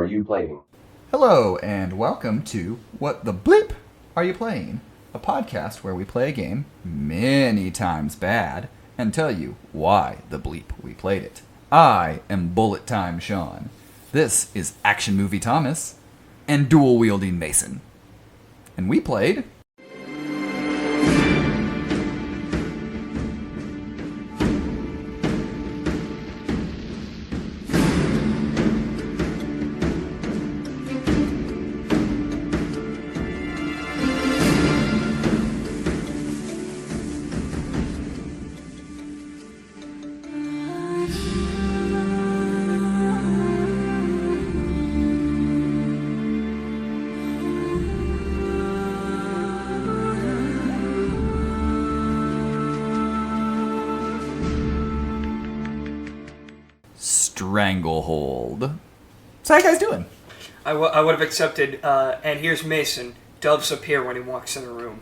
you playing? Hello, and welcome to What the Bleep Are You Playing? A podcast where we play a game many times bad and tell you why the bleep we played it. I am Bullet Time Sean. This is Action Movie Thomas and Dual Wielding Mason. And we played... Stranglehold. So how you guys doing? I would have accepted, and here's Mason. Doves appear when he walks in a room.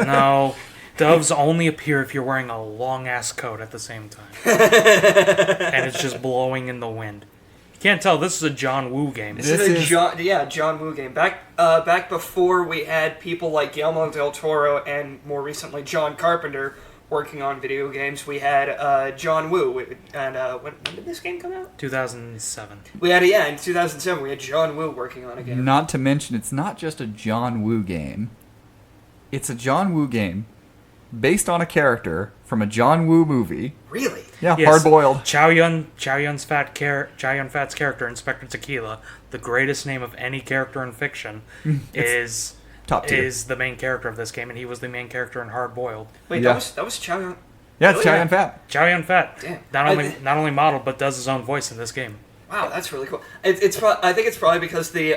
No, doves only appear if you're wearing a long-ass coat at the same time. And it's just blowing in the wind. You can't tell, this is a John Woo game. This is a John Woo game. Back before we had people like Guillermo del Toro and more recently John Carpenter working on video games, we had John Woo. And when did this game come out? 2007. In 2007 we had John Woo working on a game. Not to mention, it's not just a John Woo game. It's a John Woo game based on a character from a John Woo movie. Really? Yeah, Yes, hard-boiled. Chow Yun-Fat's character, Inspector Tequila, the greatest name of any character in fiction, is top tier. is the main character of this game, and he was the main character in Hard Boiled. Wait, Yeah. that was Chow Yun. Yeah, it's Really? Chow Yun-Fat. Chow Yun-Fat, Damn. not only modeled but does his own voice in this game. Wow, that's really cool. I think it's probably because the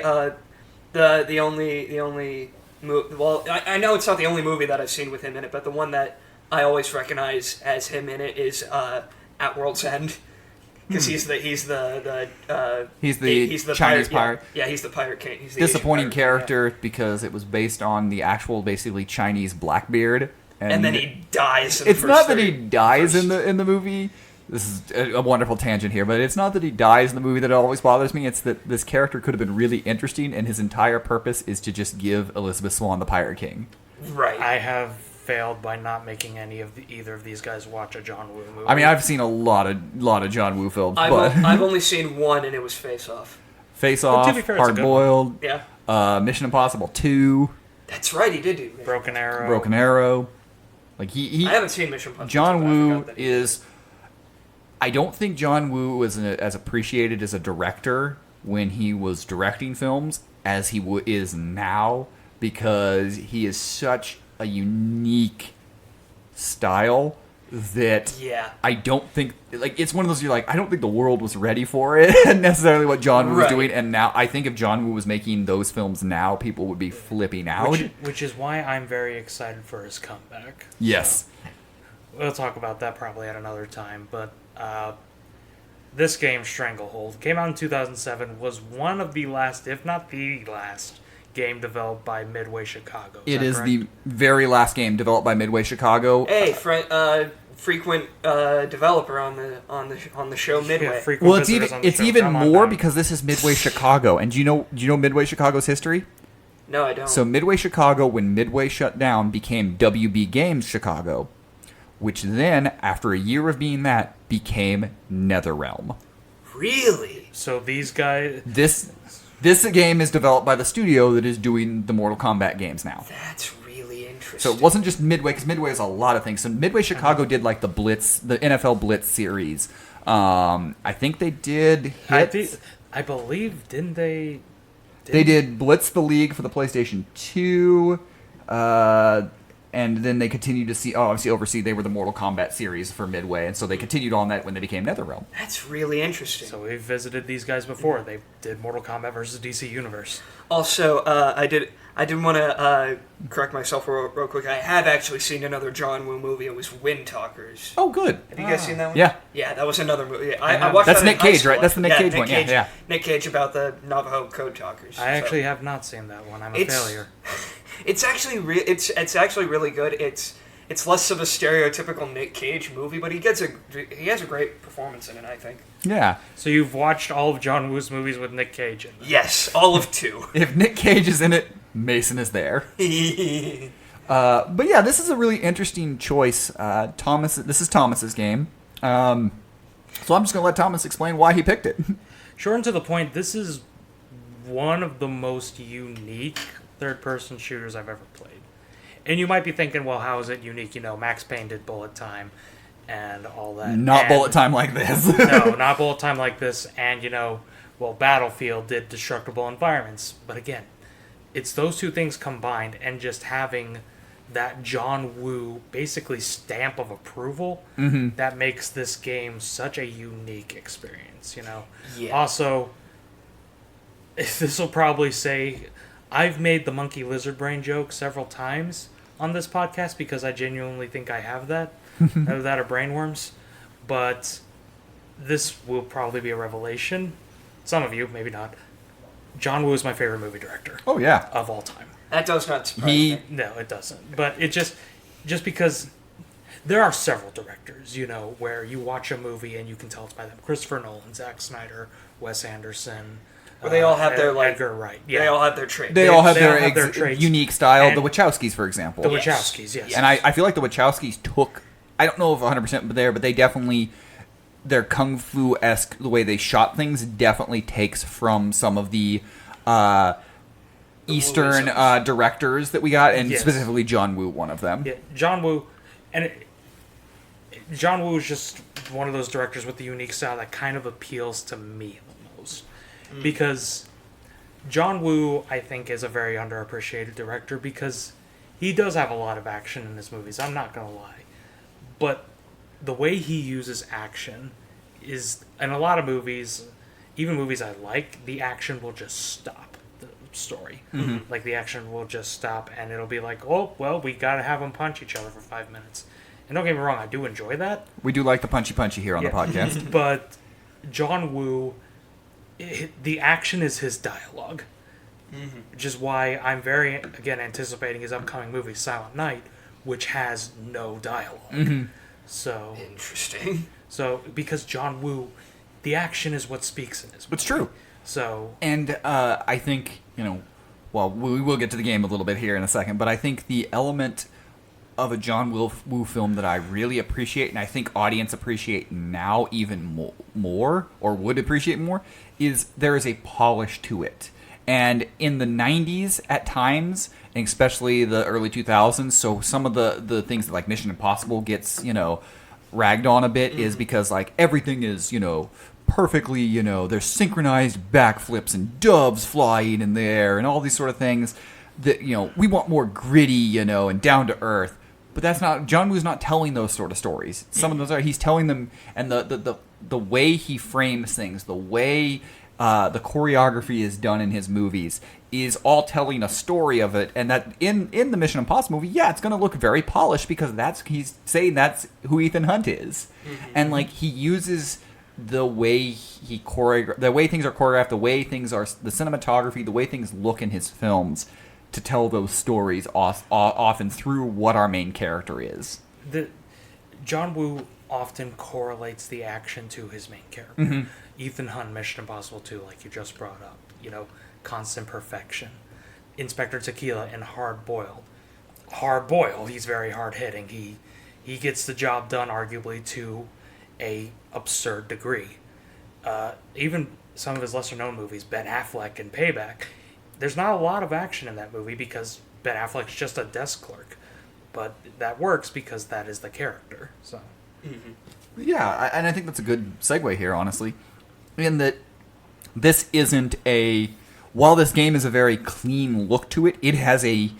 only well, I know it's not the only movie that I've seen with him in it, but the one that I always recognize as him in it is At World's End, because he's the Chinese pirate. Yeah, he's the pirate king. He's the Disappointing Asian pirate, character because it was based on the actual, basically Chinese Blackbeard, and then he dies. It's not that he dies in the movie. This is a wonderful tangent here, but it's not that he dies in the movie that always bothers me. It's that this character could have been really interesting, and his entire purpose is to just give Elizabeth Swann the Pirate King. Right. I have failed by not making either of these guys watch a John Woo movie. I mean, I've seen a lot of John Woo films, but I've only seen one, and it was Face Off. Face Well, to Off, be fair, it's a Hard good Boiled, Yeah, Mission Impossible 2, that's right. He did do Broken Arrow. Broken Arrow. Like he I haven't seen Mission Impossible. John but I Woo forgot that he did. is... I don't think John Woo was as appreciated as a director when he was directing films as he is now, because he is such a unique style that Yeah. I don't think... Like, it's one of those, you're like, I don't think the world was ready for it, necessarily what John Woo was Right. doing, and now, I think if John Woo was making those films now, people would be flipping out. Which is why I'm very excited for his comeback. Yes. We'll talk about that probably at another time, but this game, Stranglehold, came out in 2007, was one of the last, if not the last, game developed by Midway Chicago. It that is correct? the very last game developed by Midway Chicago. Hey, frequent developer on the show Midway. Yeah, frequent Well, visitors on the it's show. even Come on more down. because this is Midway Chicago, and do you know Midway Chicago's history? No, I don't. So Midway Chicago, when Midway shut down, became WB Games Chicago, which then, after a year of being that, became NetherRealm. Really? So these guys... This game is developed by the studio that is doing the Mortal Kombat games now. That's really interesting. So it wasn't just Midway, because Midway is a lot of things. So Midway Chicago did like the Blitz, the NFL Blitz series. I think they did hits. I believe, didn't they... They did Blitz the League for the PlayStation 2, and then they continued to see... Oh, obviously oversee, they were the Mortal Kombat series for Midway, and so they continued on that when they became NetherRealm. That's really interesting. So we've visited these guys before. They did Mortal Kombat versus DC Universe. Also, I did want to correct myself real quick. I have actually seen another John Woo movie. It was Wind Talkers. Oh, good. Have you guys seen that one? Yeah. Yeah, that was another movie. I watched That's that Nick in high Cage, school. right? That's the Nick Cage one. Cage, Yeah. Nick Cage about the Navajo Code Talkers. I actually have not seen that one. I'm a It's- failure. It's actually it's actually really good. it's less of a stereotypical Nick Cage movie, but he has a great performance in it, I think. Yeah. So you've watched all of John Woo's movies with Nick Cage in them? Yes, all of 2. If Nick Cage is in it, Mason is there. But yeah, this is a really interesting choice. This is Thomas's game. So I'm just going to let Thomas explain why he picked it. Short and to the point, this is one of the most unique third-person shooters I've ever played. And you might be thinking, well, how is it unique? You know, Max Payne did bullet time and all that. Not bullet time like this. No, not bullet time like this. And, you know, well, Battlefield did destructible environments. But again, it's those two things combined and just having that John Woo basically stamp of approval that makes this game such a unique experience, you know? Yeah. Also, this will probably say, I've made the monkey lizard brain joke several times on this podcast because I genuinely think I have that. That or brainworms. But this will probably be a revelation. Some of you, maybe not. John Woo is my favorite movie director. Oh, yeah. Of all time. That does not surprise me. No, it doesn't. But it just because there are several directors, you know, where you watch a movie and you can tell it's by them. Christopher Nolan, Zack Snyder, Wes Anderson. Well, they all have their, like... Edgar Wright. Yeah. They all have their traits. They all have they their, all have their traits. unique style. And The Wachowskis, for example. The Wachowskis, yes. And I feel like the Wachowskis took... I don't know if 100% there, but they definitely... Their kung fu-esque, the way they shot things, definitely takes from some of the Eastern directors that we got, and specifically John Woo, one of them. Yeah, John Woo. And John Woo is just one of those directors with the unique style that kind of appeals to me the most. Because John Woo, I think, is a very underappreciated director because he does have a lot of action in his movies. I'm not going to lie. But the way he uses action is, in a lot of movies, even movies I like, the action will just stop the story. Like, the action will just stop, and it'll be like, oh, well, we got to have them punch each other for 5 minutes. And don't get me wrong, I do enjoy that. We do like the punchy here on the podcast. But John Woo, the action is his dialogue. Which is why I'm very, again, anticipating his upcoming movie, Silent Night, which has no dialogue. So Interesting. So, because John Woo, the action is what speaks in his movie. It's true. So... And I think, you know, well, we will get to the game a little bit here in a second, but I think the element of a John Woo film that I really appreciate, and I think audience appreciate now even more, or would appreciate more, is there is a polish to it. And in the 90s, at times, and especially the early 2000s, so some of the things that, like, Mission Impossible gets, you know, ragged on a bit is because, like, everything is, you know, perfectly, you know, there's synchronized backflips and doves flying in the air and all these sort of things that, you know, we want more gritty, you know, and down to earth. But that's not, John Woo's not telling those sort of stories. Some of those are, he's telling them, and the way he frames things, the way the choreography is done in his movies is all telling a story of it, and that in the Mission Impossible movie, yeah, it's going to look very polished because he's saying that's who Ethan Hunt is, and like he uses the way the way things are choreographed, the way things are, the cinematography, the way things look in his films to tell those stories often through what our main character is. John Woo often correlates the action to his main character. Ethan Hunt, Mission Impossible 2, like you just brought up, you know, constant perfection. Inspector Tequila and Hard Boiled. Hard Boiled, he's very hard hitting. He gets the job done, arguably, to a absurd degree. Even some of his lesser known movies, Ben Affleck and Payback, there's not a lot of action in that movie because Ben Affleck's just a desk clerk. But that works because that is the character. So, yeah, and I think that's a good segue here, honestly, in that this isn't while this game is a very clean look to it, it has a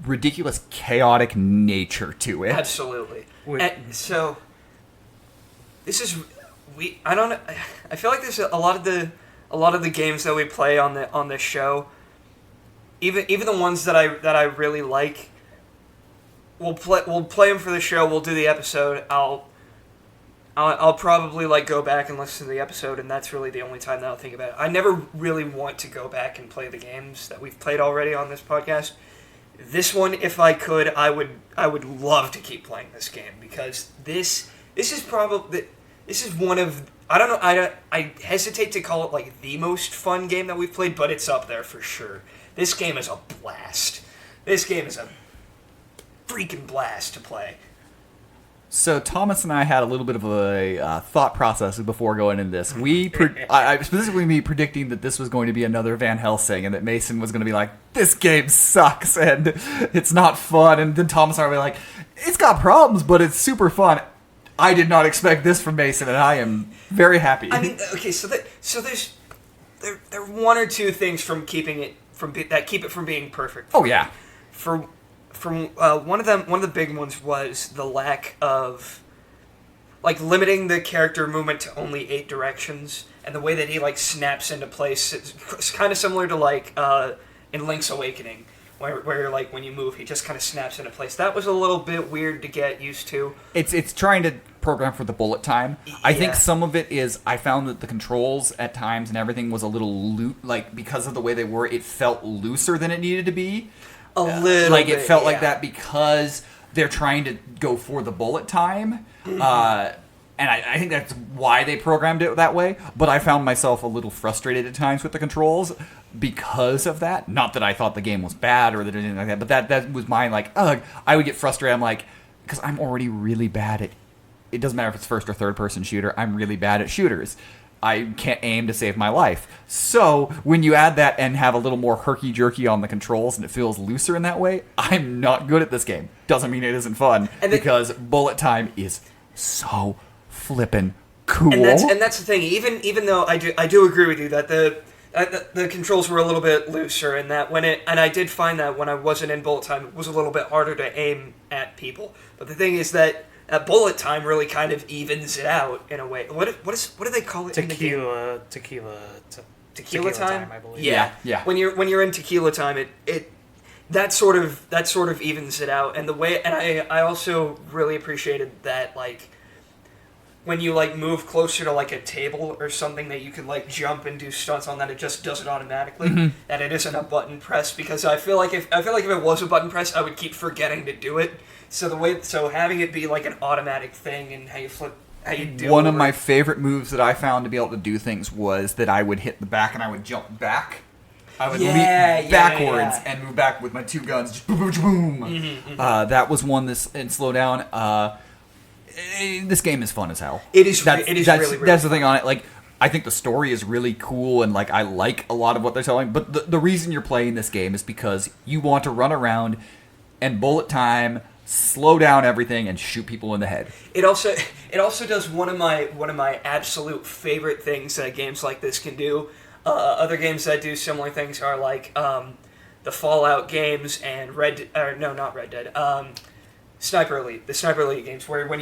ridiculous chaotic nature to it. Absolutely. So this is I feel like there's a lot of the games that we play on this show, even the ones that I really like. We'll play them for the show. We'll do the episode. I'll probably like go back and listen to the episode, and that's really the only time that I'll think about it. I never really want to go back and play the games that we've played already on this podcast This one, if I could, I would love to keep playing this game, because this is one of, I don't know, I hesitate to call it like the most fun game that we've played, but it's up there for sure. This game is a blast. This game is a freaking blast to play. So Thomas and I had a little bit of a thought process before going into this. I specifically me predicting that this was going to be another Van Helsing, and that Mason was going to be like, "This game sucks and it's not fun," and then Thomas and I were like, "It's got problems, but it's super fun." I did not expect this from Mason, and I am very happy. I mean, okay, so there's there are one or two things from keeping it that keep it from being perfect. Oh yeah. From one of the big ones was the lack of, like, limiting the character movement to only 8 directions, and the way that he like snaps into place. It's kind of similar to like in Link's Awakening, where like when you move, he just kind of snaps into place. That was a little bit weird to get used to. It's trying to program for the bullet time. I think Yeah. some of it is I found that the controls at times and everything was a little like because of the way they were, it felt looser than it needed to be. A little like bit, it felt like yeah. that because they're trying to go for the bullet time. And I think that's why they programmed it that way. But I found myself a little frustrated at times with the controls because of that. Not that I thought the game was bad or that anything like that, but that was my like, ugh. I would get frustrated. I'm like, because I'm already really bad at. It doesn't matter if it's first or third person shooter. I'm really bad at shooters. I can't aim to save my life. So when you add that and have a little more herky-jerky on the controls and it feels looser in that way, I'm not good at this game. Doesn't mean it isn't fun, because bullet time is so flippin' cool. And that's the thing. Even though I do agree with you that the controls were a little bit looser, and that I did find that when I wasn't in bullet time, it was a little bit harder to aim at people. But the thing is that bullet time really kind of evens it out in a way. What do they call it? Tequila time, I believe. Yeah. When you're in tequila time, it that sort of evens it out. And the way, and I also really appreciated that, like, when you like move closer to like a table or something that you can like jump and do stunts on, that it just does it automatically. Mm-hmm. That it isn't a button press, because I feel like if it was a button press, I would keep forgetting to do it. So having it be like an automatic thing, and how you do One of my favorite moves that I found to be able to do things was that I would hit the back and I would jump back. I would leap backwards and move back with my 2 guns. Just boom, boom, boom. Mm-hmm. That was one. And slow down. This game is fun as hell. It is. That's Really the thing on it. Like, I think the story is really cool, and like I like a lot of what they're telling. But the reason you're playing this game is because you want to run around and bullet time, slow down everything, and shoot people in the head. It also does one of my absolute favorite things that games like this can do. Other games that do similar things are like the Fallout games and not Red Dead. Sniper Elite, the Sniper Elite games, where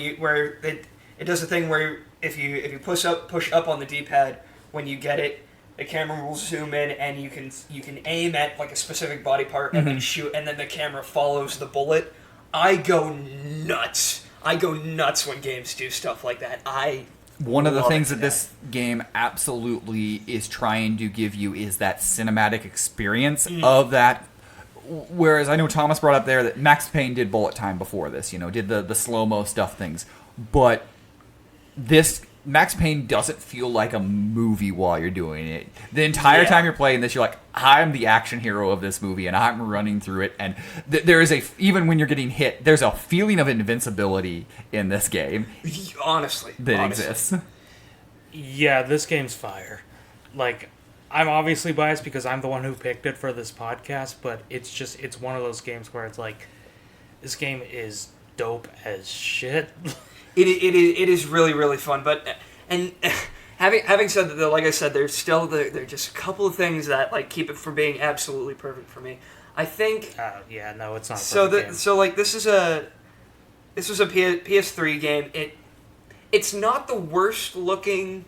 it does a thing where if you push up on the D-pad, when you get it, the camera will zoom in and you can aim at like a specific body part and then shoot, and then the camera follows the bullet. I go nuts. When games do stuff like that. One of the things that this game absolutely is trying to give you is that cinematic experience of that. Whereas I know Thomas brought up there that Max Payne did bullet time before this, did the slow-mo stuff things. But this, Max Payne doesn't feel like a movie while you're doing it. The entire time you're playing this, you're like, I'm the action hero of this movie, and I'm running through it. And there is even when you're getting hit, there's a feeling of invincibility in this game. Honestly. Exists. Yeah, this game's fire. Like, I'm obviously biased because I'm the one who picked it for this podcast, but it's one of those games where it's like, this game is dope as shit. It is really, really fun, but having said that, though, like I said, there's just a couple of things that like keep it from being absolutely perfect for me. I think. No, it's not. This is a PS3 game. It's not the worst looking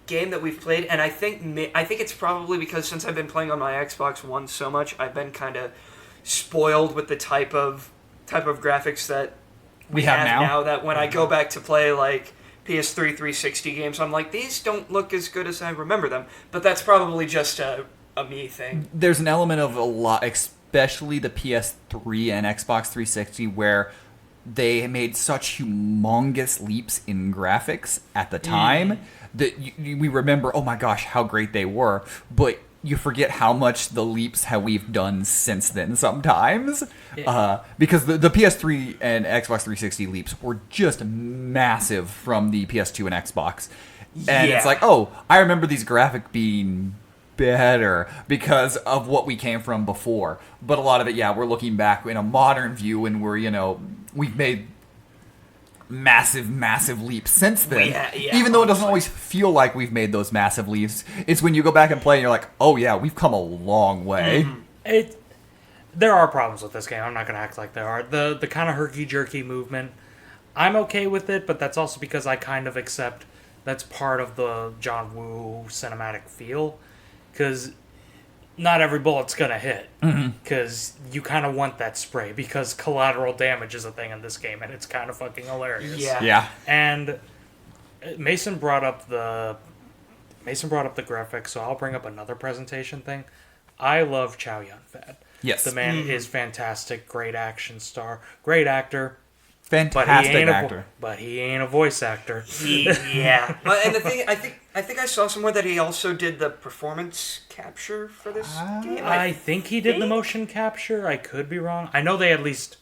game that we've played, and I think it's probably because since I've been playing on my Xbox One so much, I've been kind of spoiled with the type of graphics that we have now. That when I go back to play like PS3 360 games, I'm like, these don't look as good as I remember them. But that's probably just a me thing. There's an element of especially the PS3 and Xbox 360, where they made such humongous leaps in graphics at the time that we remember, oh my gosh, how great they were, but you forget how much the leaps we've done since then sometimes. Because the PS3 and Xbox 360 leaps were just massive from the PS2 and Xbox. And it's like, oh, I remember these graphics being better because of what we came from before. But a lot of it, we're looking back in a modern view, and we've made massive leaps since then. Even though it doesn't always feel like we've made those massive leaps, it's when you go back and play and you're like, oh yeah, we've come a long way. There are problems with this game. I'm not going to act like there are. The kind of herky-jerky movement, I'm okay with it, but that's also because I kind of accept that's part of the John Woo cinematic feel. Because not every bullet's going to hit. Because you kind of want that spray. Because collateral damage is a thing in this game, and it's kind of fucking hilarious. Yeah. And Mason brought up the graphics, so I'll bring up another presentation thing. I love Chow Yun-fat. Yes. The man is fantastic, great action star, great actor. Fantastic actor. But he ain't a voice actor. And the thing, I think I saw somewhere that he also did the performance capture for this game. I think he did the motion capture. I could be wrong. I know they at least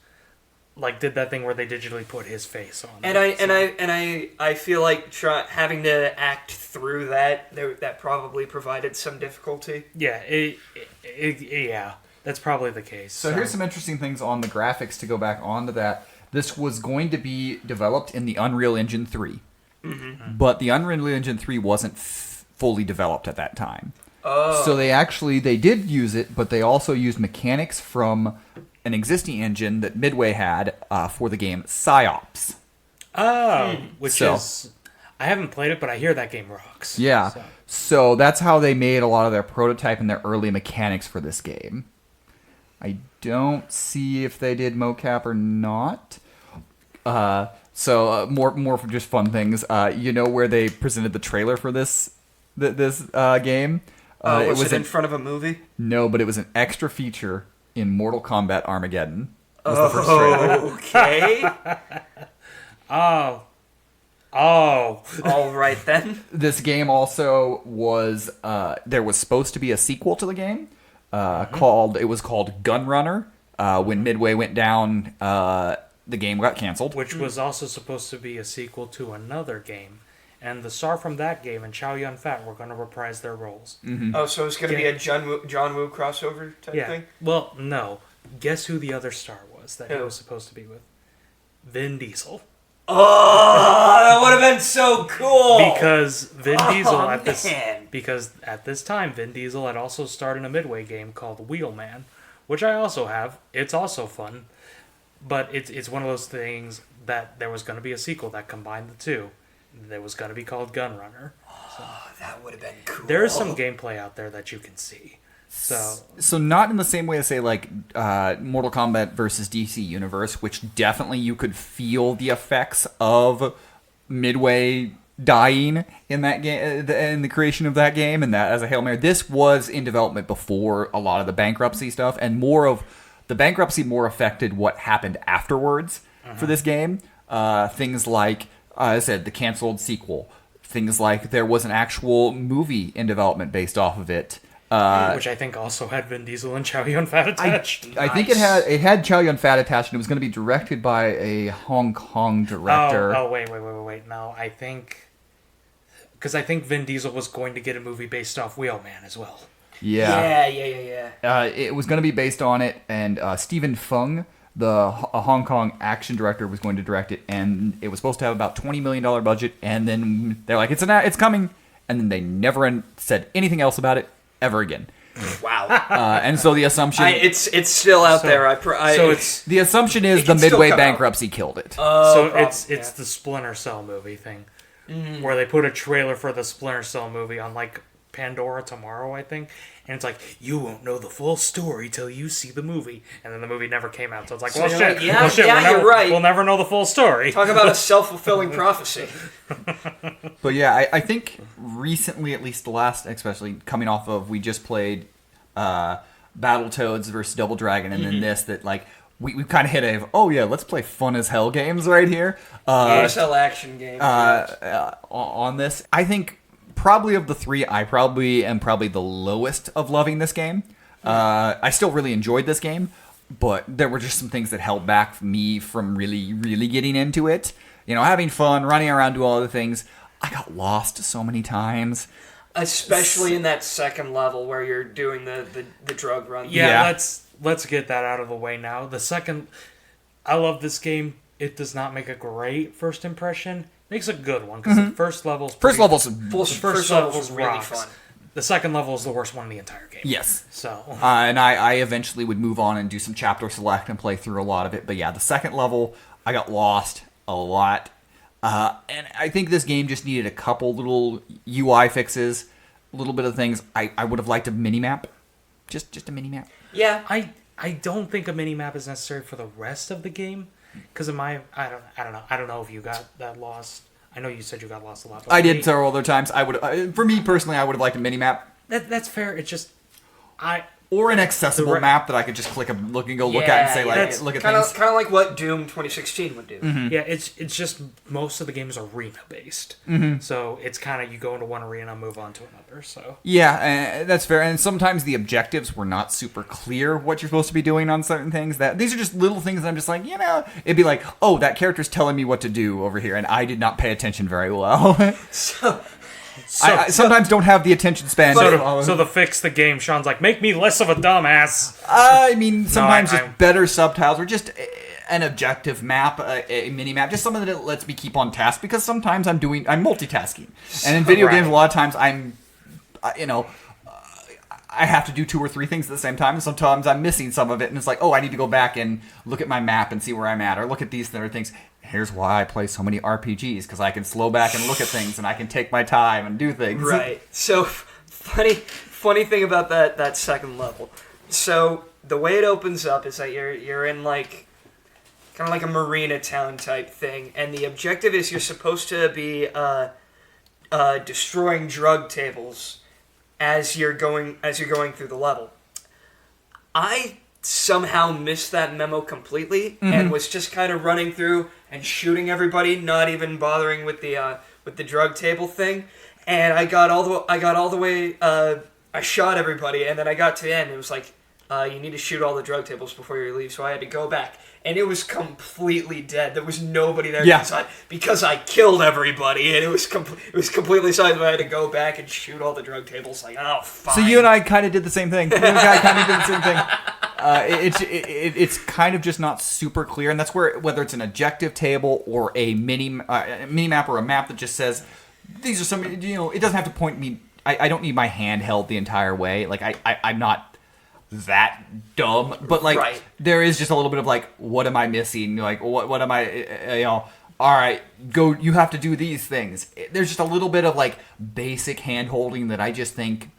did that thing where they digitally put his face on. And I feel like having to act through that probably provided some difficulty. Yeah, that's probably the case. So here's some interesting things on the graphics to go back onto that. This was going to be developed in the Unreal Engine 3. But the Unreal Engine 3 wasn't fully developed at that time. So they did use it, but they also used mechanics from an existing engine that Midway had for the game Psyops. I haven't played it, but I hear that game rocks. Yeah. So that's how they made a lot of their prototype and their early mechanics for this game. I don't see if they did mocap or not. More for just fun things. Where they presented the trailer for this game? Was it in front of a movie? No, but it was an extra feature in Mortal Kombat Armageddon. Was the first trailer. Okay. Oh. All right then. This game also was. There was supposed to be a sequel to the game. It was called Gunrunner. When Midway went down, the game got canceled. Which was also supposed to be a sequel to another game. And the star from that game and Chow Yun-fat were going to reprise their roles. Oh, so it's going to be a John Woo crossover type thing? Well, no. Guess who the other star was that he was supposed to be with? Vin Diesel. Oh, that would have been so cool! Because Vin Diesel because at this time, Vin Diesel had also starred in a Midway game called Wheelman, which I also have. It's also fun, but it's one of those things that there was going to be a sequel that combined the two. That was going to be called Gunrunner. That would have been cool. There is some gameplay out there that you can see. So not in the same way as, say, Mortal Kombat versus DC Universe, which definitely you could feel the effects of Midway dying in that game, in the creation of that game, and that as a Hail Mary. This was in development before a lot of the bankruptcy stuff, and more of the bankruptcy more affected what happened afterwards for this game. Things like, as I said, the canceled sequel. Things like there was an actual movie in development based off of it. Which I think also had Vin Diesel and Chow Yun-fat attached. I think it had Chow Yun-fat attached, and it was going to be directed by a Hong Kong director. Oh, wait. No, I think... Because I think Vin Diesel was going to get a movie based off Wheelman as well. Yeah. Yeah. It was going to be based on it, and Stephen Fung, a Hong Kong action director, was going to direct it, and it was supposed to have about $20 million budget, and then they're like, it's coming, and then they never said anything else about it ever again. Wow. And so the assumption... it's still out there. The assumption is the Midway bankruptcy killed it. It's the Splinter Cell movie thing, where they put a trailer for the Splinter Cell movie on, Pandora tomorrow, I think. And it's like, you won't know the full story till you see the movie. And then the movie never came out. So it's like, you're right. We'll never know the full story. Talk about a self-fulfilling prophecy. But yeah, I think recently, at least the last, especially coming off of, we just played Battletoads versus Double Dragon, and then this that like we've kind of hit let's play fun as hell games right here. ASL action game. On this, I think probably of the three, I probably am the lowest of loving this game. I still really enjoyed this game, but there were just some things that held back me from really, really getting into it. You know, having fun, running around, doing all the things. I got lost so many times. Especially in that second level where you're doing the drug run. Yeah, let's get that out of the way now. I love this game. It does not make a great first impression. It makes a good one because the first level's really rocks. fun. The second level is the worst one in the entire game. Yes. So. And I eventually would move on and do some chapter select and play through a lot of it. But yeah, the second level, I got lost a lot. And I think this game just needed a couple little UI fixes, a little bit of things. I would have liked a mini-map. Just a mini-map. Yeah. I don't think a mini-map is necessary for the rest of the game. Because I don't know. I don't know if you got that lost. I know you said you got lost a lot. I did several other times. For me personally, I would have liked a mini map. That's fair. It's just or an accessible map that I could just click a look and go look at and say like look at things. Kind of like what Doom 2016 would do. Yeah, it's just most of the games are arena based, so it's kind of you go into one arena, move on to another. So yeah, that's fair. And sometimes the objectives were not super clear what you're supposed to be doing on certain things. That these are just little things that I'm just like, it'd be like, oh, that character's telling me what to do over here, and I did not pay attention very well. I sometimes don't have the attention span. So to fix the game, Sean's like, make me less of a dumbass. I mean, sometimes just better subtitles or just an objective map, a mini map, just something that lets me keep on task. Because sometimes I'm multitasking, and in video games, a lot of times I have to do 2 or 3 things at the same time, and sometimes I'm missing some of it, and it's like, oh, I need to go back and look at my map and see where I'm at, or look at these other things. Here's why I play so many RPGs, because I can slow back and look at things, and I can take my time and do things. Right. So, funny thing about that second level. So, the way it opens up is that you're in, like, kind of like a marina town type thing, and the objective is you're supposed to be destroying drug tables as you're going through the level. I somehow missed that memo completely and was just kind of running through and shooting everybody, not even bothering with the drug table thing. And I got all the way. I shot everybody, and then I got to the end. It was like, you need to shoot all the drug tables before you leave. So I had to go back, and it was completely dead. There was nobody there because I killed everybody, and it was completely silent. So I had to go back and shoot all the drug tables. Like, oh, fine. So you and I kind of did the same thing. It's kind of just not super clear, and that's where whether it's an objective table or a mini map or a map that just says these are some. It doesn't have to point me. I don't need my hand held the entire way. Like I'm not that dumb, but like there is just a little bit of like, what am I missing? Like what am I? All right, go. You have to do these things. There's just a little bit of like basic hand holding that I just think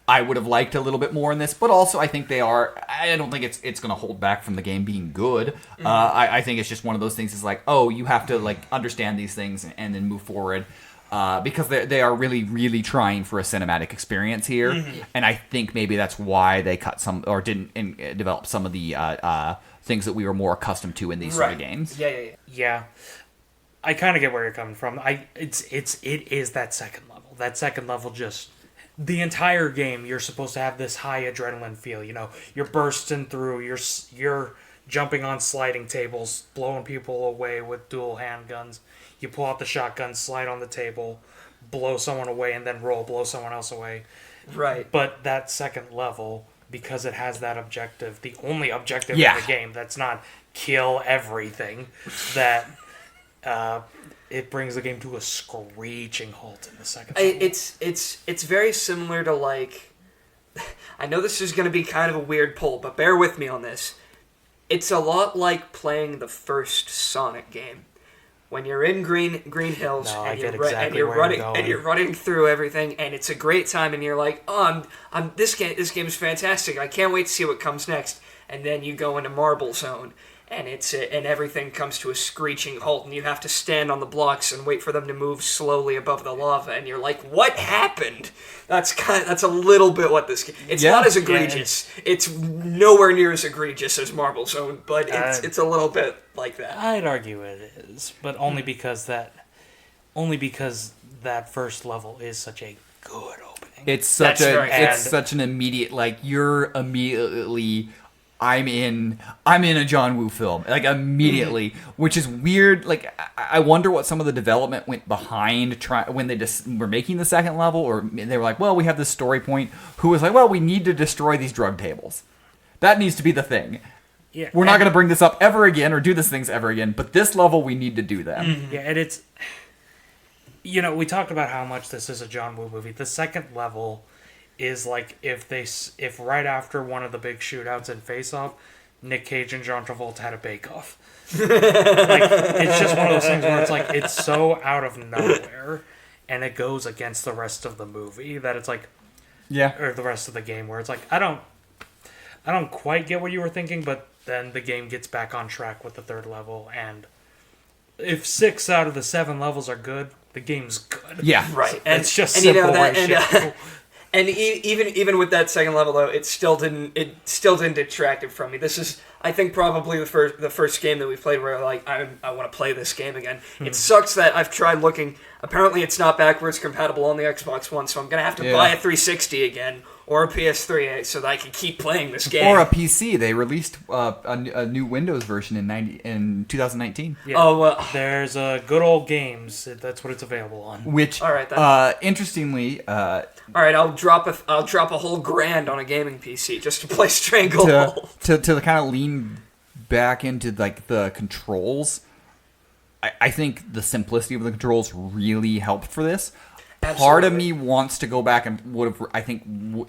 I would have liked a little bit more in this, but also I think they are. I don't think it's going to hold back from the game being good. I think it's just one of those things. Is like, oh, you have to like understand these things and then move forward. Because they are really, really trying for a cinematic experience here, and I think maybe that's why they cut some or didn't develop some of the things that we were more accustomed to in these sort of games. Yeah. I kind of get where you're coming from. It is that second level. That second level just the entire game. You're supposed to have this high adrenaline feel. You're bursting through. You're jumping on sliding tables, blowing people away with dual handguns. You pull out the shotgun, slide on the table, blow someone away, and then blow someone else away. Right. But that second level, because it has that objective, the only objective in the game that's not kill everything, that it brings the game to a screeching halt in the second level. It's very similar to, like... I know this is going to be kind of a weird pull, but bear with me on this. It's a lot like playing the first Sonic game. When you're in Green Hills and you're running through everything, and it's a great time, and you're like, oh, this game's fantastic. I can't wait to see what comes next. And then you go into Marble Zone, and and everything comes to a screeching halt, and you have to stand on the blocks and wait for them to move slowly above the lava, and you're like, what happened? That's a little bit what this game. It's not as egregious. It's nowhere near as egregious as Marble Zone, but it's a little bit like that. I'd argue it is, but only because that first level is such a good opening. It's such an immediate, like, you're immediately, I'm in a John Woo film, like, immediately, which is weird. Like, I wonder what some of the development went behind when they just were making the second level, or they were like, well, we have this story point. Who was like, well, we need to destroy these drug tables. That needs to be the thing. Yeah, we're not going to bring this up ever again or do these things ever again, but this level we need to do them. Yeah, and it's, we talked about how much this is a John Woo movie. The second level is like if right after one of the big shootouts in Face Off, Nick Cage and John Travolta had a bake-off. Like, it's just one of those things where it's like, it's so out of nowhere, and it goes against the rest of the movie that it's like, or the rest of the game, where it's like, I don't quite get what you were thinking, but then the game gets back on track with the third level, and if 6 out of the 7 levels are good, the game's good. Yeah, right. And it's just simple shit. And even with that second level though, it still didn't detract it from me. This is, I think, probably the first game that we played where like I want to play this game again. It sucks that I've tried looking. Apparently, it's not backwards compatible on the Xbox One, so I'm gonna have to buy a 360 again or a PS3 so that I can keep playing this game. Or a PC. They released a new Windows version in 2019. Yeah. Oh well, there's good old games. That's what it's available on. Which, all right, interestingly, all right, I'll drop a whole grand on a gaming PC just to play Stranglehold. To kind of lean back into like the controls. I think the simplicity of the controls really helped for this. Absolutely. Part of me wants to go back and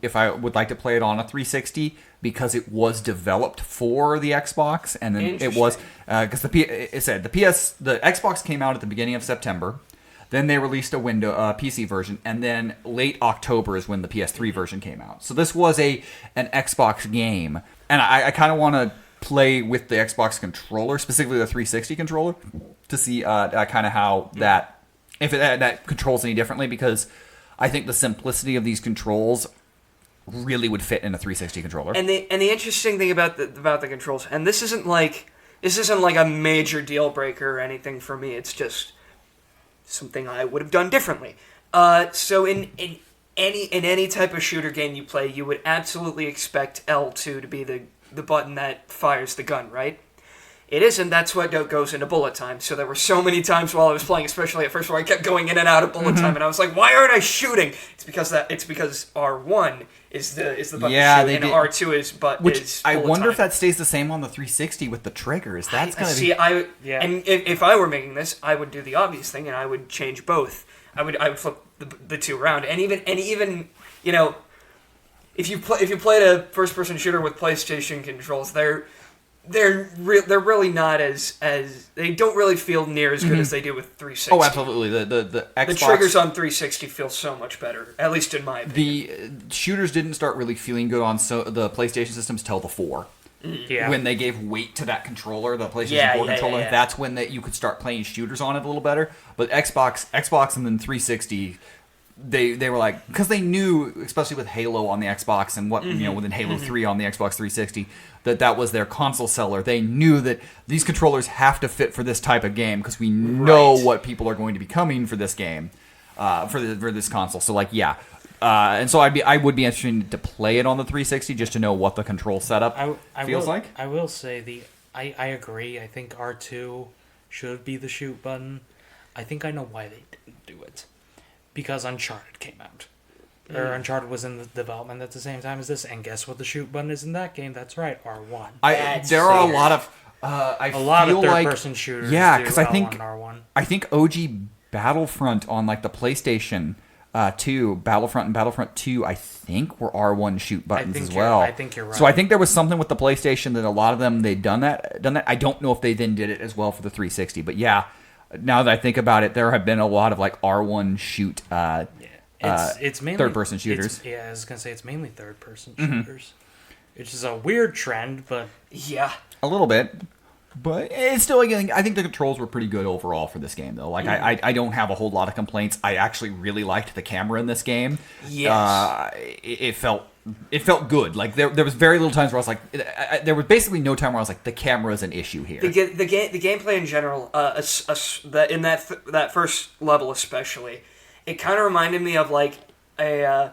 if I would like to play it on a 360 because it was developed for the Xbox, and then it was because the Xbox came out at the beginning of September. Then they released a PC version, and then late October is when the PS3 version came out. So this was an Xbox game, and I kind of want to play with the Xbox controller, specifically the 360 controller, to see kind of how that controls any differently, because I think the simplicity of these controls really would fit in a 360 controller. And the interesting thing about the controls, and this isn't like a major deal breaker or anything for me. It's just something I would have done differently. So in any type of shooter game you play, you would absolutely expect L2 to be the button that fires the gun, right? It isn't. That's what goes into bullet time. So there were so many times while I was playing, especially at first, where I kept going in and out of bullet time, and I was like, "Why aren't I shooting?" It's because R1 is the button to shoot, and R2 is bullet I wonder time. if that stays the same on the 360 with the triggers. That's gonna be. And if I were making this, I would do the obvious thing, and I would change both. I would flip the two around, and even if you played a first person shooter with PlayStation controls, they're really not as they don't really feel near as good as they do with 360. Oh, absolutely. The Xbox, the triggers on 360 feel so much better, at least in my opinion. The shooters didn't start really feeling good on the PlayStation systems till the 4. Yeah. When they gave weight to that controller, the PlayStation 4 controller, that's when you could start playing shooters on it a little better. But Xbox and then 360, they were like, because they knew, especially with Halo on the Xbox and within Halo 3 on the Xbox 360, that was their console seller. They knew that these controllers have to fit for this type of game because we know what people are going to be coming for this game, for this console. So and so I would be interested to play it on the 360 just to know what the control setup feels like. I will say I agree. I think R2 should be the shoot button. I think I know why they didn't do it. Because Uncharted came out. Or Uncharted was in the development at the same time as this, and guess what the shoot button is in that game? That's right, R1. There are a lot of a lot of third-person shooters. Yeah, because I think OG Battlefront on like the PlayStation 2, Battlefront and Battlefront 2, I think were R1 shoot buttons as well. I think you're right. So I think there was something with the PlayStation that a lot of them they'd done that. I don't know if they then did it as well for the 360, but yeah. Now that I think about it, there have been a lot of like R1 shoot it's mainly third-person shooters. I was going to say it's mainly third-person shooters. Which is a weird trend, but... Yeah. A little bit. But it's still, again, I think the controls were pretty good overall for this game, though. Like, I don't have a whole lot of complaints. I actually really liked the camera in this game. Yes. It felt good. Like, there was very little times where I was like, there was basically no time where I was like, the camera is an issue here. The gameplay in general, in that first level especially, it kind of reminded me of like a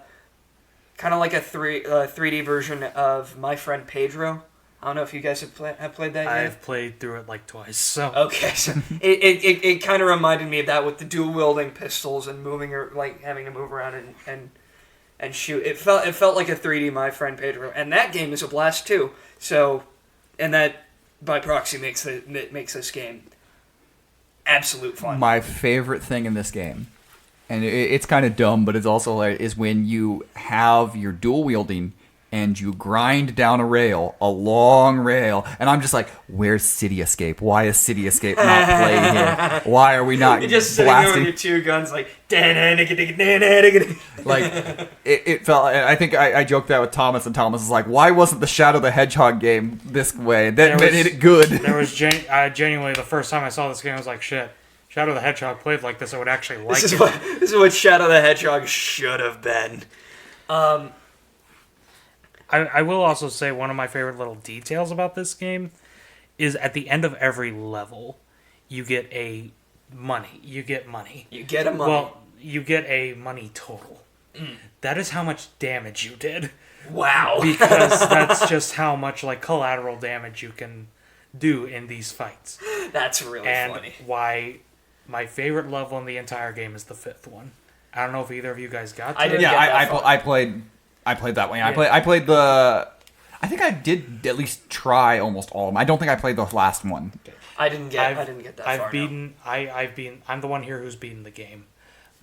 3D version of My Friend Pedro. I don't know if you guys have played that yet. I've played through it like twice. So okay, so it kind of reminded me of that with the dual wielding pistols and moving or like having to move around and shoot. It felt like a 3D My Friend Pedro, and that game is a blast too. So, and that by proxy makes this game absolute fun. My favorite thing in this game, and it's kind of dumb, but it's also hilarious, is when you have your dual wielding and you grind down a long rail, and I'm just like, where's City Escape? Why is City Escape not played here? Why are we not You're just blasting? sitting there with your two guns like, like it felt. I think I joked that with Thomas, and Thomas is like, why wasn't the Shadow the Hedgehog game this way? That made it good. There was genuinely the first time I saw this game, I was like, shit. Shadow the Hedgehog played like this, I would actually like it. This is what Shadow the Hedgehog should have been. I will also say one of my favorite little details about this game is at the end of every level, you get money. You get money. You get a money. Well, you get a money total. That is how much damage you did. Wow. Because that's just how much like collateral damage you can do in these fights. That's really funny. And why my favorite level in the entire game is the 5th one. I don't know if either of you guys got to it. I played that one. Yeah. I played the. I think I did at least try almost all of them. I don't think I played the last one. I didn't get that far. I'm the one here who's beaten the game.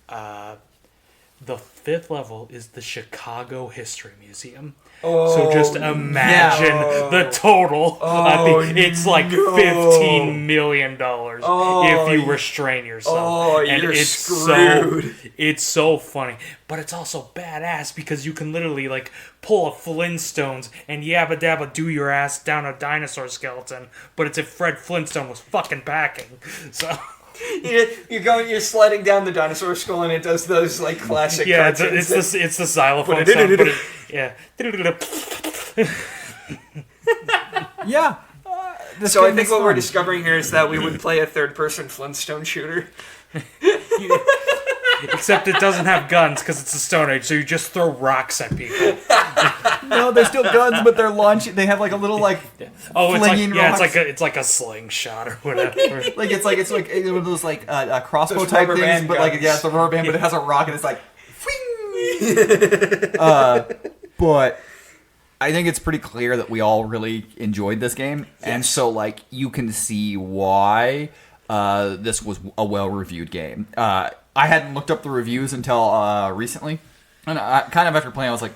The 5th level is the Chicago History Museum. Oh, so just imagine the total. It's like $15 million if you restrain yourself. Oh, and you're it's screwed. It's so funny, but it's also badass because you can literally like pull a Flintstones and yabba dabba do your ass down a dinosaur skeleton. But it's if Fred Flintstone was fucking backing. So. You're sliding down the dinosaur skull and it does those like classic. Yeah, it's the xylophone sound. But yeah. Yeah. So I think what we're discovering here is that we would play a third-person Flintstone shooter. Except it doesn't have guns because it's the Stone Age, so you just throw rocks at people. No, they're still guns, but they're launching. They have like a little like flinging rocks. it's like a slingshot or whatever. it's like one of those like crossbow type things, but like it's a rubber band, but it has a rock and it's like, but I think it's pretty clear that we all really enjoyed this game, and so like you can see why this was a well-reviewed game. I hadn't looked up the reviews until recently, and I kind of after playing, I was like,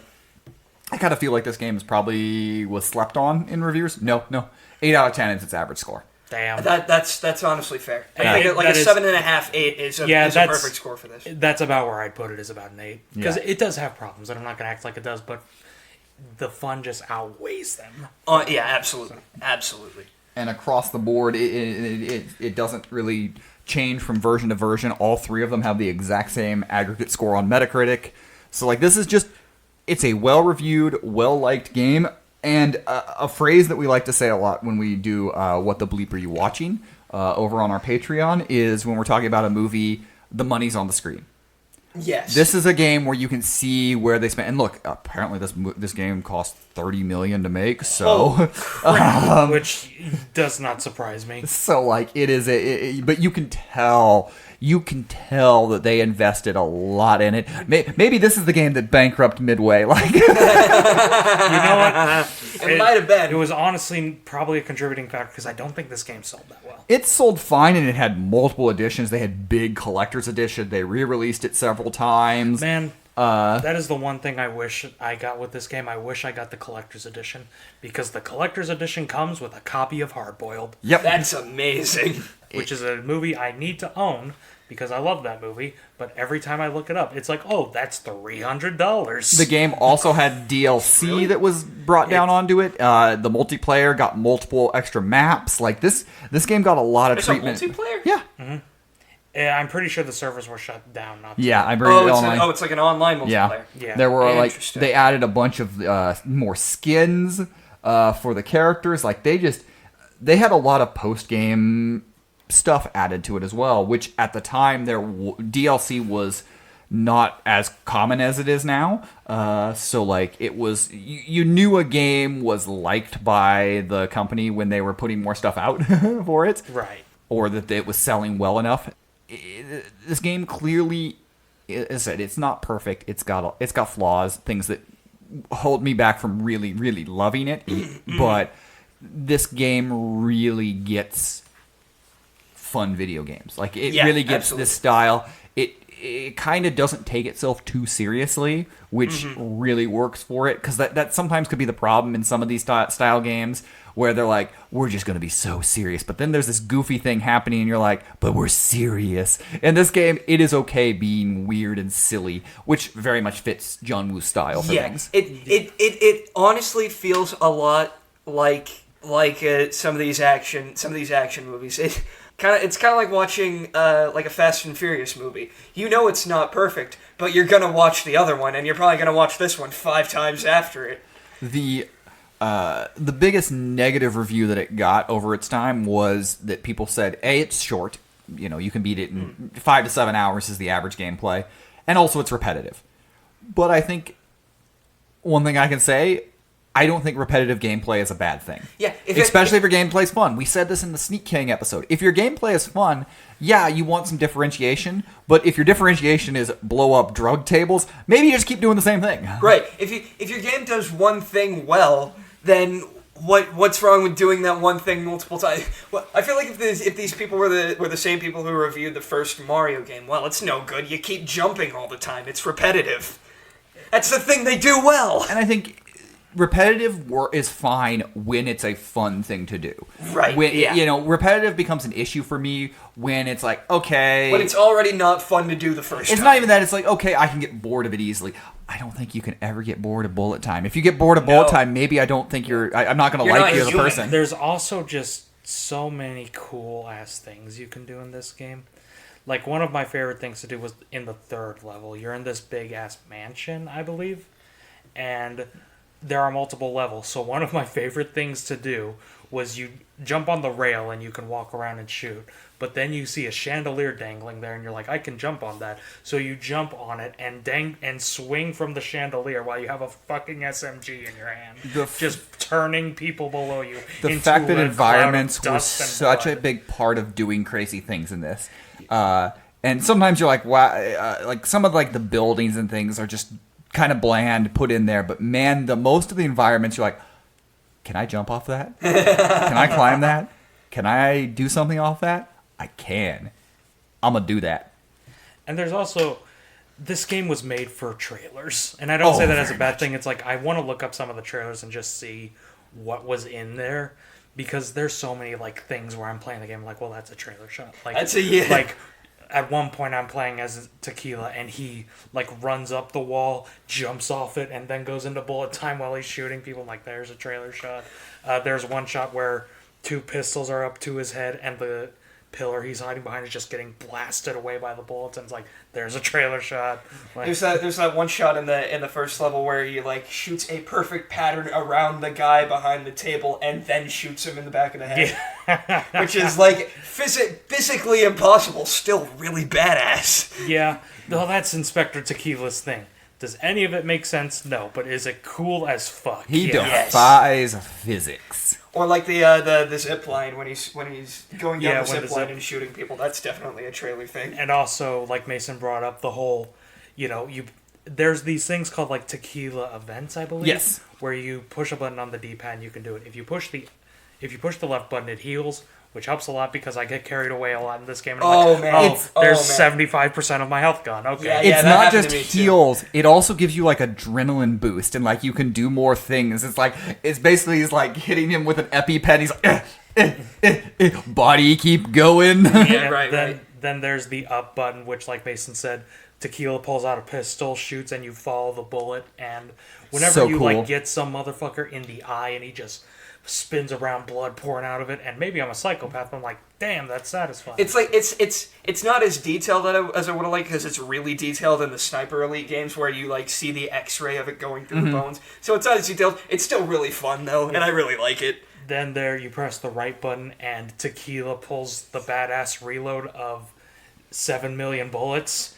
I kind of feel like this game is probably was slept on in reviews. No, 8 out of 10 is its average score. Damn. That's honestly fair. I think like a 7.5, 8 is a perfect score for this. That's about where I'd put it, is about an 8. Because it does have problems, and I'm not going to act like it does, but the fun just outweighs them. Oh, yeah, absolutely. Absolutely. And across the board, it doesn't really change from version to version. All 3 of them have the exact same aggregate score on Metacritic. So, like, this is just, it's a well-reviewed, well-liked game. And a phrase that we like to say a lot when we do What the Bleep Are You Watching over on our Patreon is when we're talking about a movie, the money's on the screen. Yes. This is a game where you can see where they spent. And look, apparently this game cost $30 million to make, so which does not surprise me. So like it is but you can tell that they invested a lot in it. Maybe this is the game that bankrupted Midway. Like, you know what? It might have been. It was honestly probably a contributing factor because I don't think this game sold that well. It sold fine, and it had multiple editions. They had big collector's edition. They re-released it several times. Man, that is the one thing I wish I got with this game. I wish I got the collector's edition because the collector's edition comes with a copy of Hardboiled. Yep, that's amazing. which is a movie I need to own because I love that movie. But every time I look it up, it's like, oh, that's $300. The game also had DLC that was brought down onto it. The multiplayer got multiple extra maps. Like this game got a lot of There's treatment. a multiplayer? Yeah. Yeah, I'm pretty sure the servers were shut down. Not Yeah, I bring it it's online. it's like an online multiplayer. Yeah. There were like Interesting. they added a bunch of more skins for the characters. Like they had a lot of post game stuff added to it as well. Which at the time their DLC was not as common as it is now. So like it was you knew a game was liked by the company when they were putting more stuff out for it, Right. or that it was selling well enough. This game clearly, as I said, it's not perfect. It's got flaws, things that hold me back from really, really loving it. But this game really gets fun video games. Like it Yeah, really gets absolutely. this style. It kind of doesn't take itself too seriously, which really works for it. Because that sometimes could be the problem in some of these style games where they're like, we're just going to be so serious. But then there's this goofy thing happening and you're like, but we're serious. In this game, it is okay being weird and silly, which very much fits John Woo's style for things. It honestly feels a lot like some of these action movies. It's kind of like watching like a Fast and Furious movie. You know it's not perfect, but you're gonna watch the other one, and you're probably gonna watch this one 5 times after it. The biggest negative review that it got over its time was that people said, A, it's short. You know, you can beat it in 5 to 7 hours is the average gameplay. And also it's repetitive. But I think one thing I can say, I don't think repetitive gameplay is a bad thing. Yeah, especially if your gameplay's fun. We said this in the Sneak King episode. If your gameplay is fun, yeah, you want some differentiation. But if your differentiation is blow up drug tables, maybe you just keep doing the same thing. Right. If your game does one thing well, then what's wrong with doing that one thing multiple times? Well, I feel like if these people were the same people who reviewed the first Mario game, well, it's no good. You keep jumping all the time. It's repetitive. That's the thing they do well. And I think repetitive work is fine when it's a fun thing to do. Right, When, yeah. You know, repetitive becomes an issue for me when it's like, okay. But it's already not fun to do the first time. It's not even that. It's like, okay, I can get bored of it easily. I don't think you can ever get bored of bullet time. If you get bored of bullet time, maybe I don't think I'm not going to You're like not you as a human. person. There's also just so many cool ass things you can do in this game. Like one of my favorite things to do was in the 3rd level. You're in this big ass mansion, I believe, and there are multiple levels. So one of my favorite things to do was you jump on the rail and you can walk around and shoot. But then you see a chandelier dangling there and you're like, I can jump on that. So you jump on it and swing from the chandelier while you have a fucking SMG in your hand. Just turning people below you. The into fact that a environments cloud of were dust and such a blood. big part of doing crazy things in this. And sometimes you're like, wow, like some of like the buildings and things are just kind of bland put in there, but man, most of the environments you're like, can I jump off that? Can I climb that? Can I do something off that? I can. I'm gonna do that. And there's also, this game was made for trailers, and I don't say that as a very bad much. thing. It's like I want to look up some of the trailers and just see what was in there, because there's so many like things where I'm playing the game like, well, that's a trailer shot. Like like at one point I'm playing as Tequila and he like runs up the wall, jumps off it, and then goes into bullet time while he's shooting people. I'm like, there's a trailer shot. There's one shot where 2 pistols are up to his head and the pillar he's hiding behind is just getting blasted away by the bullets, and it's like, there's a trailer shot. Like, There's that one shot in the first level where he like shoots a perfect pattern around the guy behind the table and then shoots him in the back of the head, which is like physically impossible, still really badass. yeah, well, that's Inspector Tequila's thing. Does any of it make sense? No, but is it cool as fuck? He Yeah. defies physics. Or like the zip line when he's going down Yeah, the when zip the line zip- and shooting people. That's definitely a trailer thing. And also, like Mason brought up, the whole, there's these things called like tequila events, I believe. Yes. Where you push a button on the D-pad and you can do it. If you push the left button, it heals. which helps a lot because I get carried away a lot in this game. And Oh, I'm like, man. there's Man. 75% of my health gone. Okay. Yeah, It's that not happened just to me, too. heals. It also gives you like adrenaline boost, and like you can do more things. It's basically he's like hitting him with an EpiPen. He's like, body keep going. Yeah, right. Then there's the up button, which, like Mason said, Tequila pulls out a pistol, shoots, and you follow the bullet. And whenever So you cool. like get some motherfucker in the eye, and he just spins around, blood pouring out of it. And maybe I'm a psychopath, but I'm like, damn, that's satisfying. It's like it's not as detailed as I would have liked because it's really detailed in the Sniper Elite games where you like see the X-ray of it going through the bones. So it's not as detailed. It's still really fun though, and I really like it. Then there, you press the right button, and Tequila pulls the badass reload of 7 million bullets,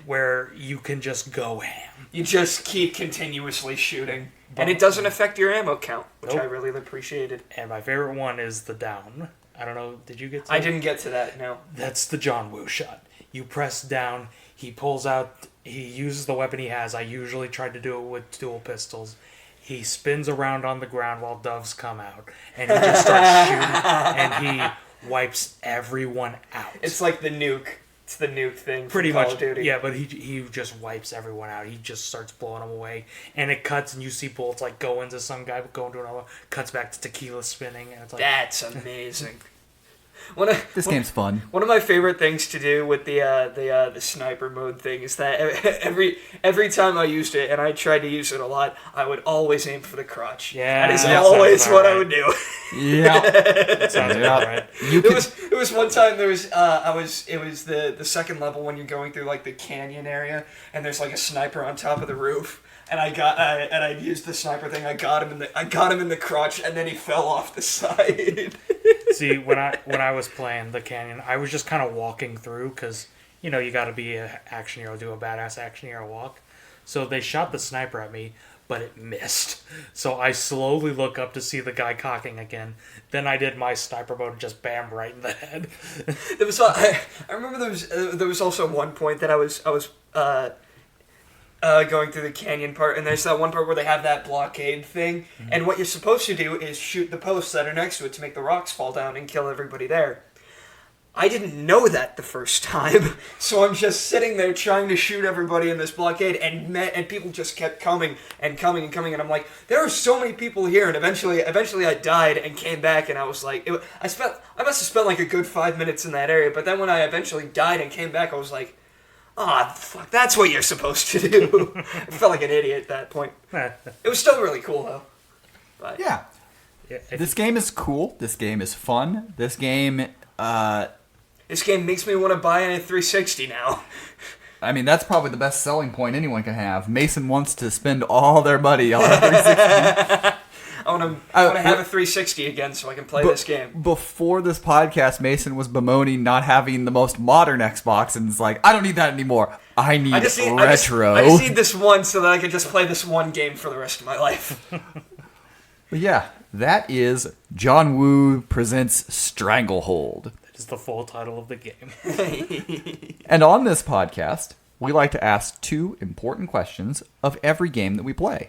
where you can just go ham. You just keep continuously shooting, and it doesn't affect your ammo count, which I really appreciated. And my favorite one is the down. I don't know, did you get to I it? didn't get to that. No. That's the John Woo shot. You press down, he pulls out, he uses the weapon he has. I usually try to do it with dual pistols. He spins around on the ground while doves come out, and he just starts shooting, and he wipes everyone out. It's like the nuke. It's the nuke thing. From Pretty Call much, of Duty. yeah, but he just wipes everyone out. He just starts blowing them away, and it cuts, and you see bullets like go into some guy, but go into another. Cuts back to Tequila spinning, and it's like That's amazing. This game's fun. One of my favorite things to do with the sniper mode thing is that every time I used it, and I tried to use it a lot, I would always aim for the crotch. Yeah, that is that always sounds what I right. would do. Yeah. that sounds about right. It was one time there was it was the second level when you're going through like the canyon area, and there's like a sniper on top of the roof. And I used the sniper thing. I got him in the crotch, and then he fell off the side. See, when I was playing the canyon, I was just kind of walking through because you got to be an action hero, do a badass action hero walk. So they shot the sniper at me, but it missed. So I slowly look up to see the guy cocking again. Then I did my sniper mode and just bam right in the head. I remember there was also one point that I was going through the canyon part, and there's that one part where they have that blockade thing, and what you're supposed to do is shoot the posts that are next to it to make the rocks fall down and kill everybody there. I didn't know that the first time, so I'm just sitting there trying to shoot everybody in this blockade, and people just kept coming and coming and coming, and I'm like, there are so many people here, and eventually I died and came back, and I was like, I must have spent like a good 5 minutes in that area, but then when I eventually died and came back, I was like, fuck, that's what you're supposed to do. I felt like an idiot at that point. It was still really cool, though. But, Yeah. This game is cool. This game is fun. This game makes me want to buy a 360 now. I mean, that's probably the best selling point anyone can have. Mason wants to spend all their money on a 360. I want to have a 360 again so I can play this game. Before this podcast, Mason was bemoaning not having the most modern Xbox, and it's like, I don't need that anymore. I need retro. I just need this one so that I can just play this one game for the rest of my life. But yeah, that is John Woo presents Stranglehold. That is the full title of the game. And on this podcast, we like to ask two important questions of every game that we play.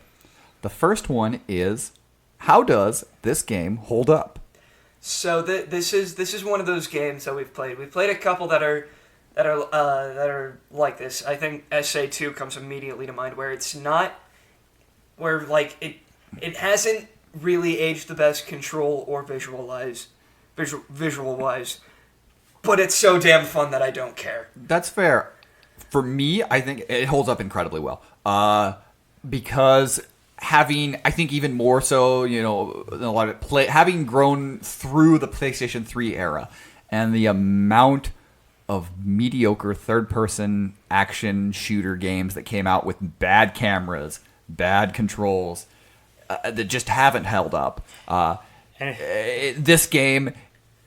The first one is, how does this game hold up? So this is one of those games that we've played. We've played a couple that are like this. I think SA2 comes immediately to mind, where it's not, where like it hasn't really aged the best control or visual wise, but it's so damn fun that I don't care. That's fair. For me, I think it holds up incredibly well. Because having, I think even more so, a lot of having grown through the PlayStation 3 era and the amount of mediocre third-person action shooter games that came out with bad cameras, bad controls, that just haven't held up. This game,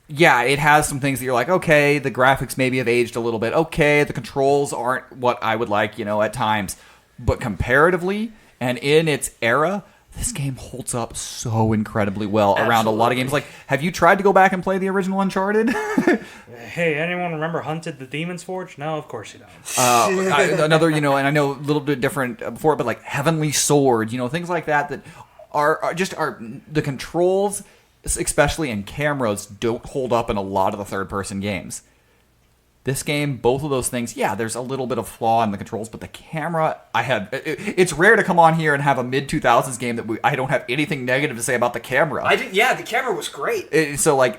yeah, it has some things that you're like, okay, the graphics maybe have aged a little bit. Okay, the controls aren't what I would like, at times. But comparatively, and in its era, this game holds up so incredibly well around a lot of games. Like, have you tried to go back and play the original Uncharted? Hey, anyone remember Hunted the Demon's Forge? No, of course you don't. Another, and I know a little bit different before, but like Heavenly Sword, things like that are the controls especially in cameras, don't hold up in a lot of the third-person games. This game, both of those things, yeah, there's a little bit of flaw in the controls, but the camera, it's rare to come on here and have a mid-2000s game that I don't have anything negative to say about the camera. The camera was great. So, like,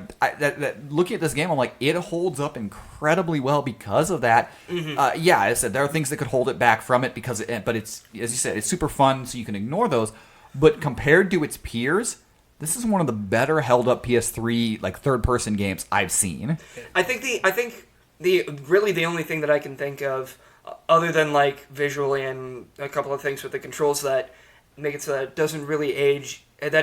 looking at this game, I'm like, it holds up incredibly well because of that. Mm-hmm. Yeah, as I said, there are things that could hold it back from it, but it's, as you said, it's super fun, so you can ignore those. But compared to its peers, this is one of the better held-up PS3, like, third-person games I've seen. I think the only thing that I can think of, other than like visually and a couple of things with the controls that make it so that it doesn't really age, it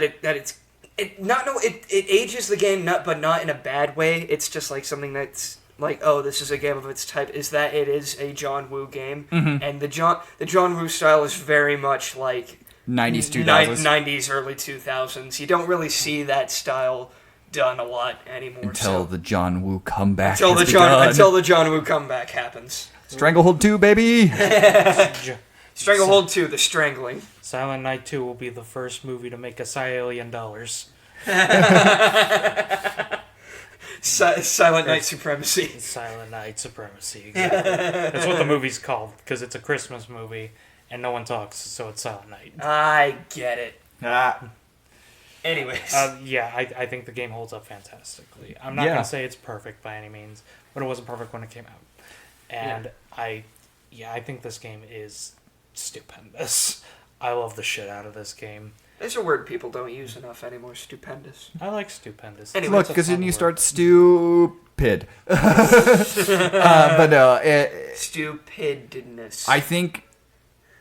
ages the game, but not in a bad way. It's just like something that's like, oh, this is a game of its type. Is that it is a John Woo game, and the John Woo style is very much like 90s, 2000s, 90s, early 2000s. You don't really see that style done a lot anymore. Until the John Woo comeback until the John Woo comeback happens. Stranglehold 2, baby! Stranglehold 2, The Strangling. Silent Night 2 will be the first movie to make $1 billion. Silent Night Supremacy. Silent Night Supremacy, exactly. That's what the movie's called, because it's a Christmas movie, and no one talks, so it's Silent Night. I get it. Anyways. I think the game holds up fantastically. I'm not going to say it's perfect by any means, but it wasn't perfect when it came out. And I think this game is stupendous. I love the shit out of this game. It's a word people don't use enough anymore, stupendous. I like stupendous. Anyway, look, because then you start stupid. But no. Stupidness. I think...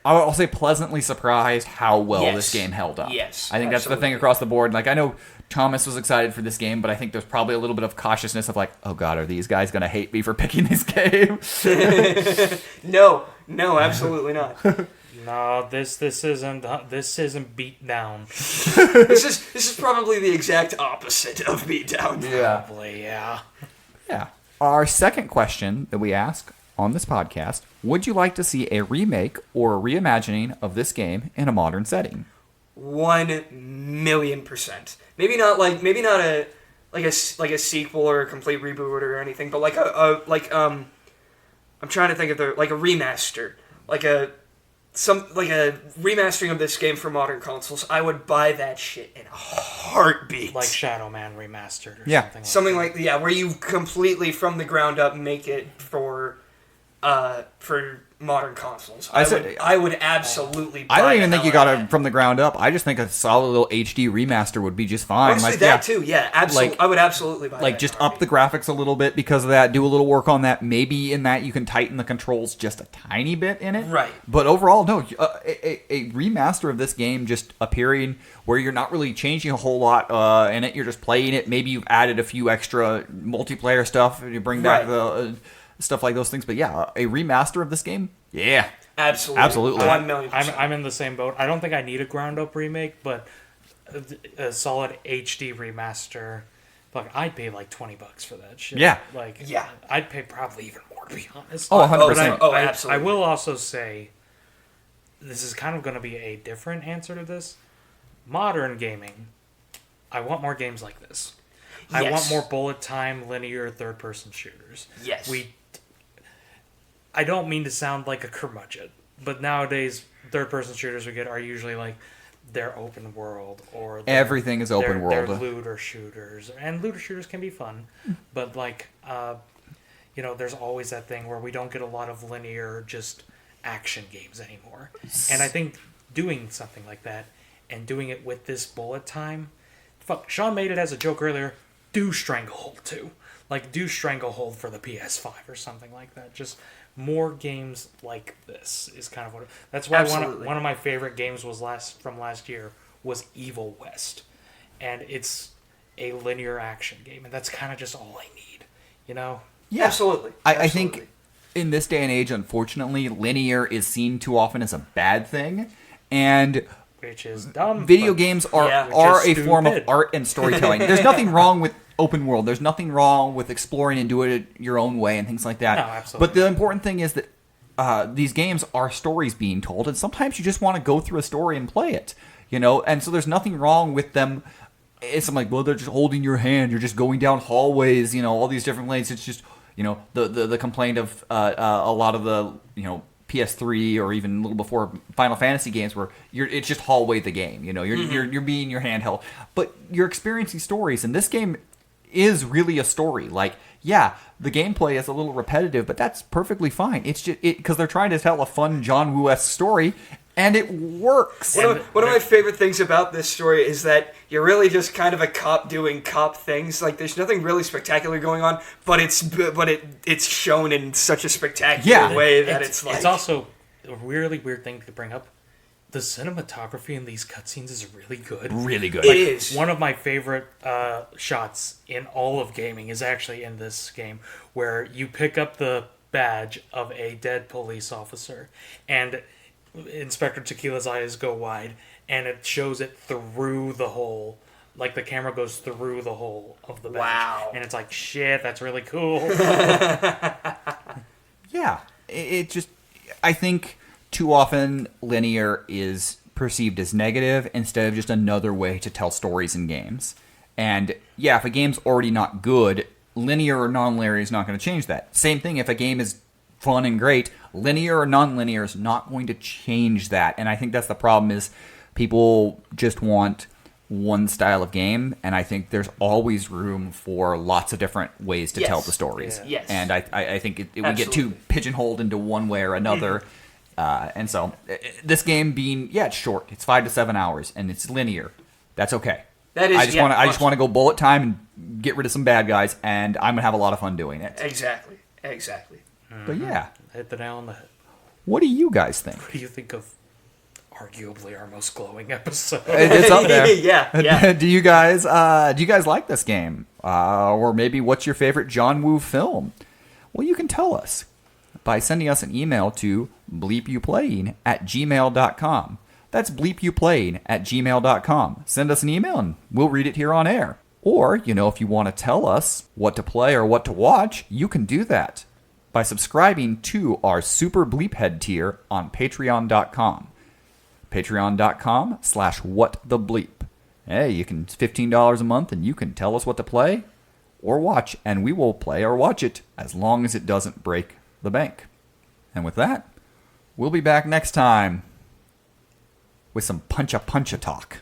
I'll say pleasantly surprised how well this game held up. Yes, I think that's the thing across the board. Like, I know Thomas was excited for this game, but I think there's probably a little bit of cautiousness of like, oh god, are these guys going to hate me for picking this game? No, absolutely not. No, this isn't beat down. This is probably the exact opposite of beat down. Yeah. Probably, yeah. Yeah. Our second question that we ask on this podcast: would you like to see a remake or a reimagining of this game in a modern setting? 1,000,000%. Maybe not a sequel or a complete reboot or anything, but I'm trying to think of a remaster, like a remastering of this game for modern consoles. I would buy that shit in a heartbeat. Like Shadow Man remastered or something like that. Where you completely from the ground up make it for modern consoles. I would absolutely buy I don't even the think you hell got out of it from the ground up. I just think a solid little HD remaster would be just fine. Honestly, too, yeah. Absolutely. I would absolutely buy that. Like, just up the graphics a little bit because of that. Do a little work on that. Maybe in that you can tighten the controls just a tiny bit in it. Right. But overall, no. A remaster of this game just appearing where you're not really changing a whole lot in it. You're just playing it. Maybe you've added a few extra multiplayer stuff. You bring back the... stuff like those things, but yeah, a remaster of this game, absolutely. 1,000,000%. I'm in the same boat. I don't think I need a ground up remake, but a solid HD remaster. Like, I'd pay like $20 for that shit. Yeah, I'd pay probably even more, to be honest. 100%. Absolutely. I will also say, this is kind of going to be a different answer to this. Modern gaming, I want more games like this. Yes. I want more bullet time, linear, third-person shooters. Yes. I don't mean to sound like a curmudgeon, but nowadays, third-person shooters we get are usually like they're open world or everything is open world. They're looter shooters, and looter shooters can be fun, but there's always that thing where we don't get a lot of linear, just action games anymore. And I think doing something like that and doing it with this bullet time, Sean made it as a joke earlier. Do Stranglehold 2. Like, do Stranglehold for the PS5 or something like that. Just more games like this is kind of what... That's why one of my favorite games from last year was Evil West. And it's a linear action game. And that's kind of just all I need. You know? Yeah. Absolutely. I think in this day and age, unfortunately, linear is seen too often as a bad thing. And... which is dumb. Video games are a form of art and storytelling. There's nothing wrong with open world. There's nothing wrong with exploring and doing it your own way and things like that. No, absolutely. But the important thing is that these games are stories being told, and sometimes you just want to go through a story and play it, And so there's nothing wrong with them I'm like, well, they're just holding your hand. You're just going down hallways, all these different lanes. It's just, the complaint of a lot of the, PS3 or even a little before Final Fantasy games where it's just hallway the game. You're being your handheld, but you're experiencing stories, and this game is really a story. Like, yeah, the gameplay is a little repetitive, but that's perfectly fine. It's just because they're trying to tell a fun John Woo-esque story, and it works. One of my favorite things about this story is that you're really just kind of a cop doing cop things. Like, there's nothing really spectacular going on, but it's shown in such a spectacular way that it's like... It's also a really weird thing to bring up. The cinematography in these cutscenes is really good. Really good. It is. One of my favorite shots in all of gaming is actually in this game, where you pick up the badge of a dead police officer, and Inspector Tequila's eyes go wide, and it shows it through the hole. Like, the camera goes through the hole of the badge. Wow. And it's like, shit, that's really cool. Yeah. It just... I think too often linear is perceived as negative instead of just another way to tell stories in games. And, yeah, if a game's already not good, linear or non-linear is not going to change that. Same thing if a game is fun and great, linear or non-linear is not going to change that. And I think that's the problem, is people just want one style of game, and I think there's always room for lots of different ways to tell the stories. Yeah. Yes. And I think we get too pigeonholed into one way or another. And so this game being, it's short. It's 5 to 7 hours, and it's linear. That's okay. That is, I just want to go bullet time and get rid of some bad guys, and I'm gonna have a lot of fun doing it. Exactly. But yeah, Hit the nail on the head. what do you guys think? What do you think of arguably our most glowing episode? It's up there. Yeah. Do you guys like this game? Or maybe what's your favorite John Woo film? Well, you can tell us by sending us an email to bleepyouplaying@gmail.com. That's bleepyouplaying@gmail.com. Send us an email and we'll read it here on air. Or, if you want to tell us what to play or what to watch, you can do that by subscribing to our Super Bleephead tier on patreon.com. Patreon.com/whatthebleep. Hey, you can, it's $15 a month, and you can tell us what to play or watch, and we will play or watch it as long as it doesn't break the bank. And with that, we'll be back next time with some puncha talk.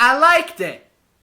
I liked it.